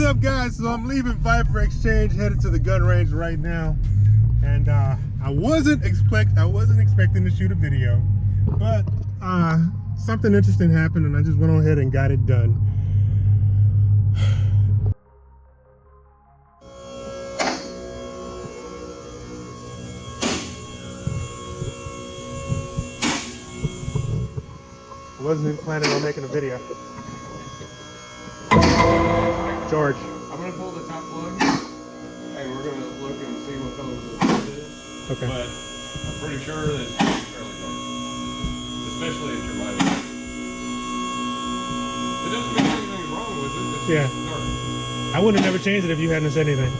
up, guys? So I'm leaving Viper Exchange, headed to the gun range right now, and I wasn't expecting to shoot a video, but something interesting happened, and I just went on ahead and got it done. I wasn't even planning on making a video. George. I'm going to pull the top plug, and we're going to look and see what color the plug is. Okay. But I'm pretty sure that it's fairly dark, especially at your light. It doesn't mean anything's wrong with it, it's just dark. I would have never changed it if you hadn't said anything.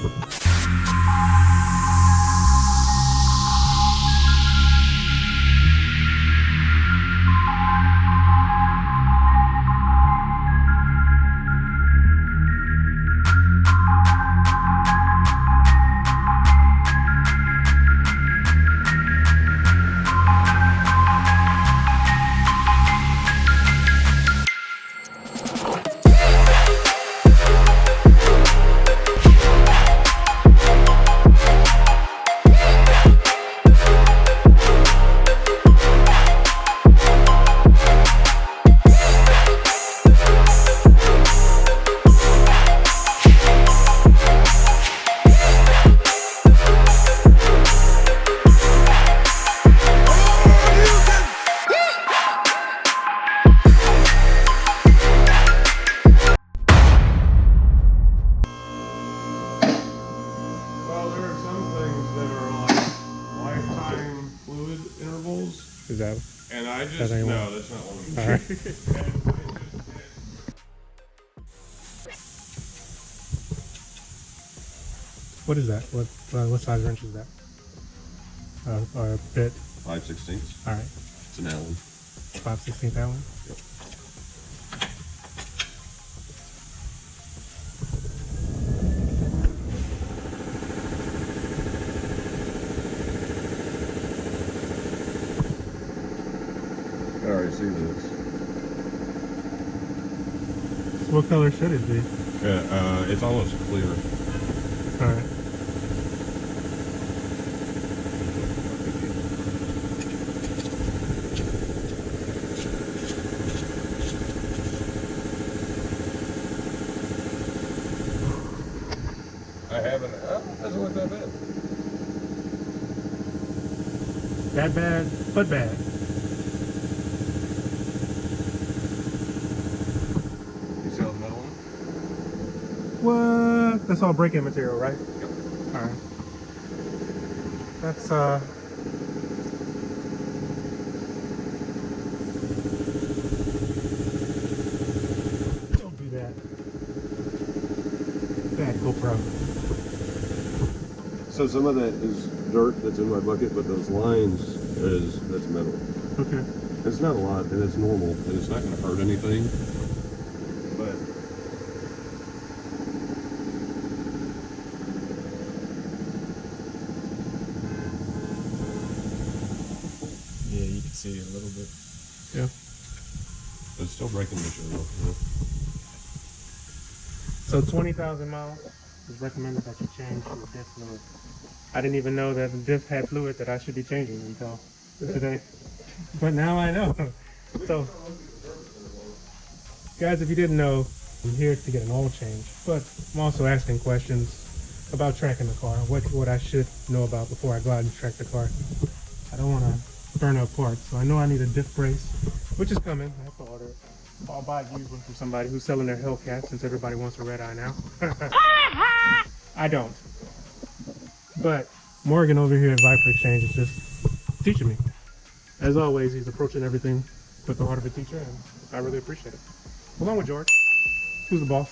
Is that? And I just, no, that's not one of them. All right. What is that? What size wrench is that? Or a bit? 5/16. All right. It's an Allen. 5/16 Allen? Yep. I already see this. So what color should it be? It's almost clear. Alright. I haven't. Doesn't look that bad. That bad, but bad. What? That's all break-in material, right? Yep. Alright. That's don't do that. Bad GoPro. So some of that is dirt that's in my bucket, but those lines that's metal. Okay. It's not a lot, and it's normal, and it's not going to hurt anything. But yeah, you can see it a little bit. Yeah. But it's still breaking material. Yeah. So 20,000 miles is recommended that you change your diff fluid. I didn't even know that the diff had fluid that I should be changing until today. But now I know. So, guys, if you didn't know, I'm here to get an oil change. But I'm also asking questions about tracking the car. What I should know about before I go out and track the car. I don't want to burn up parts. So I know I need a diff brace, which is coming. I have to order it. I'll buy a used one from somebody who's selling their Hellcat, since everybody wants a red eye now. I don't. But Morgan over here at Viper Exchange is just teaching me. As always, he's approaching everything with the heart of a teacher, and I really appreciate it. Along with George, who's the boss.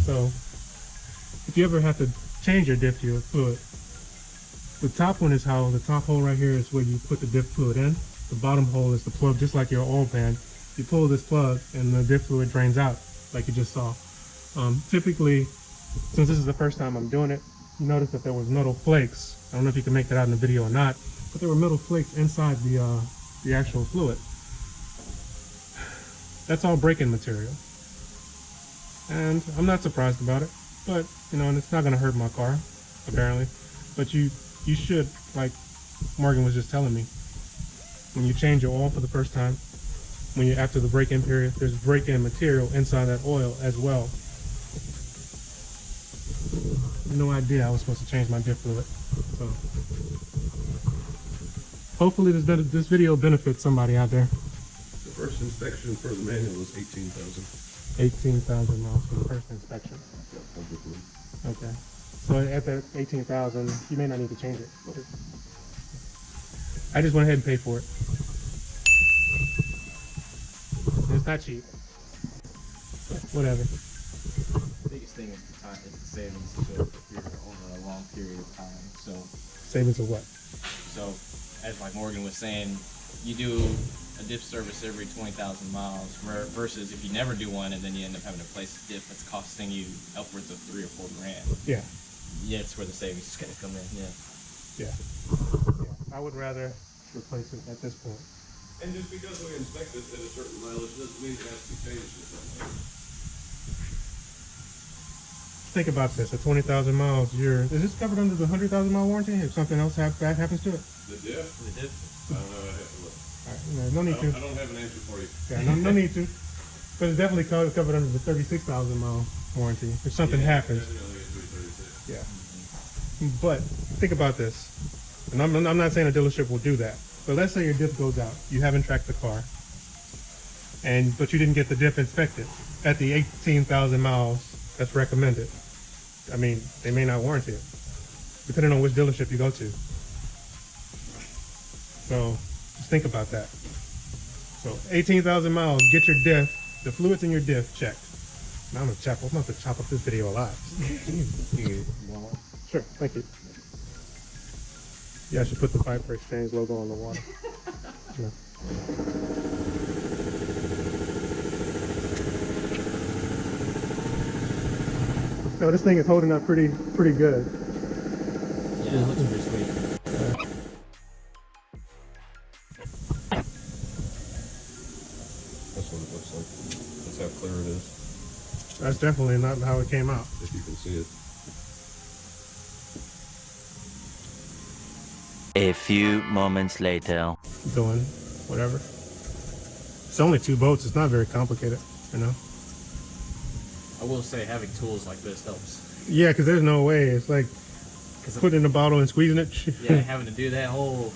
So, if you ever have to change your diff fluid, the top one is how the top hole right here is where you put the diff fluid in. The bottom hole is the plug, just like your oil pan. You pull this plug and the diff fluid drains out, like you just saw. Typically, since this is the first time I'm doing it, you notice that there was metal flakes. I don't know if you can make that out in the video or not, but there were metal flakes inside the actual fluid. That's all break-in material. and I'm not surprised about it. But you know, and it's not gonna hurt my car, apparently. But you should, like Morgan was just telling me, when you change your oil for the first time, when you're after the break-in period, there's break-in material inside that oil as well. No idea I was supposed to change my diff fluid. So hopefully this video benefits somebody out there. The first inspection for the manual was 18,000. 18,000 miles for the first inspection. Yeah, Okay. So at that 18,000, you may not need to change it. I just went ahead and paid for it. It's not cheap. But whatever. The biggest thing is the time, is the savings if you're over a long period of time. So Savings of what? as like Morgan was saying, you do a diff service every 20,000 miles versus if you never do one and then you end up having to replace the diff that's costing you upwards of $3 or $4 grand. Yeah. Yeah, it's where the savings is going to come in. Yeah. Yeah. I would rather replace it at this point. And just because we inspect it at a certain mileage doesn't mean it has to be changed at that time. Think about this: at 20,000 miles, is this covered under the 100,000 mile warranty? If something else bad happens to it? The diff? The diff? I don't know, I have to look. All right, no need to. I don't have an answer for you. Yeah, no need to. But it's definitely covered under the 36,000 mile warranty. If something happens. Definitely a 336. Yeah. But think about this, and I'm not saying a dealership will do that. But let's say your diff goes out. You haven't tracked the car, but you didn't get the diff inspected at the 18,000 miles that's recommended. I mean, they may not warranty it, depending on which dealership you go to. So just think about that. So 18,000 miles, get your diff, the fluids in your diff checked. Now I'm gonna have to chop up this video alive. Sure, thank you. Yeah, I should put the Pipe for Exchange logo on the water. No. No, this thing is holding up pretty good. Yeah, it looks pretty sweet. That's what it looks like. That's how clear it is, That's definitely not how it came out. if you can see it. A few moments later. Doing whatever. It's only 2 bolts. It's not very complicated, you know? I will say having tools like this helps. Yeah, because there's no way. It's like putting it in a bottle and squeezing it. Yeah, having to do that whole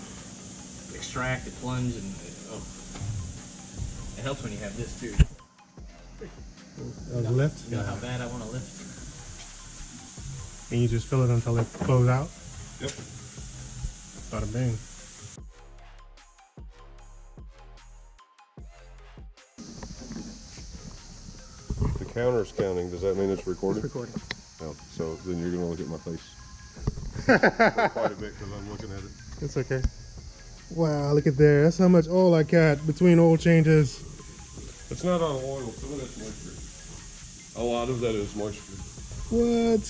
extract and plunge and it helps when you have this too. That was lift. You know how bad I want to lift. And you just fill it until it flows out. Yep. Bada bing. The counter's counting. Does that mean it's recording? It's recording. No. So then you're going to look at my face. Quite a bit because I'm looking at it. It's okay. Wow, look at there. That's how much oil I got between oil changes. It's not on oil. Some of that's moisture. A lot of that is moisture. What?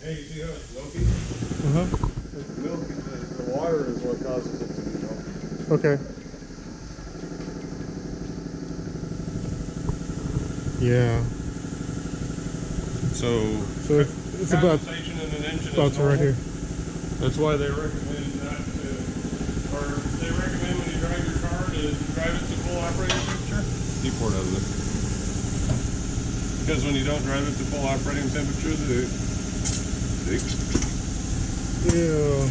Hey, you see how it's milky? Uh-huh. It's milky. The water is what causes it to be milky. Okay. Yeah. So it's about condensation in an engine is right normal. here. That's why they recommend not to, or they recommend when you drive your car to drive it to full operating temperature. Deport out of it. Because when you don't drive it to full operating temperature, the Ew.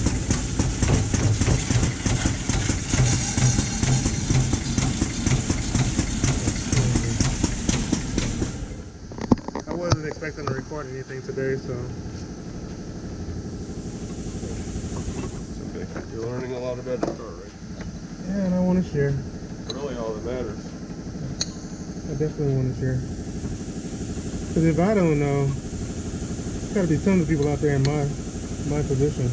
I wasn't expecting to record anything today, so it's okay. You're learning a lot about the car, right? yeah, and I want to share. Really all that matters. I definitely want to share. Because if I don't know, there's got to be tons of people out there in my position.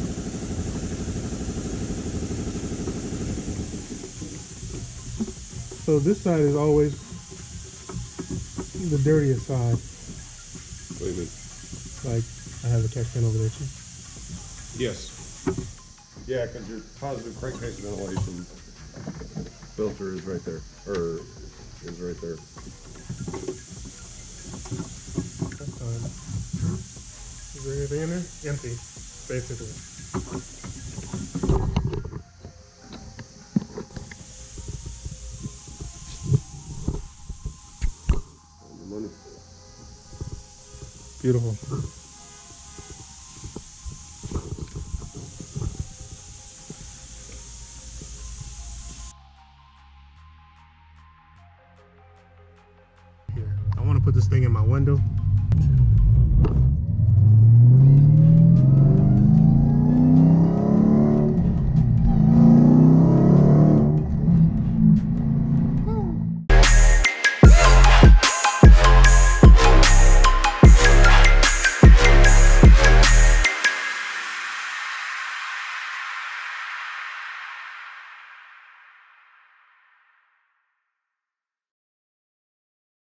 So this side is always the dirtiest side. Wait a minute. Like, I have the catch can over there too. Yes. Yeah, because your positive crankcase ventilation filter is right there, or is right there. anything in there? Empty, basically. Beautiful. Here, I want to put this thing in my window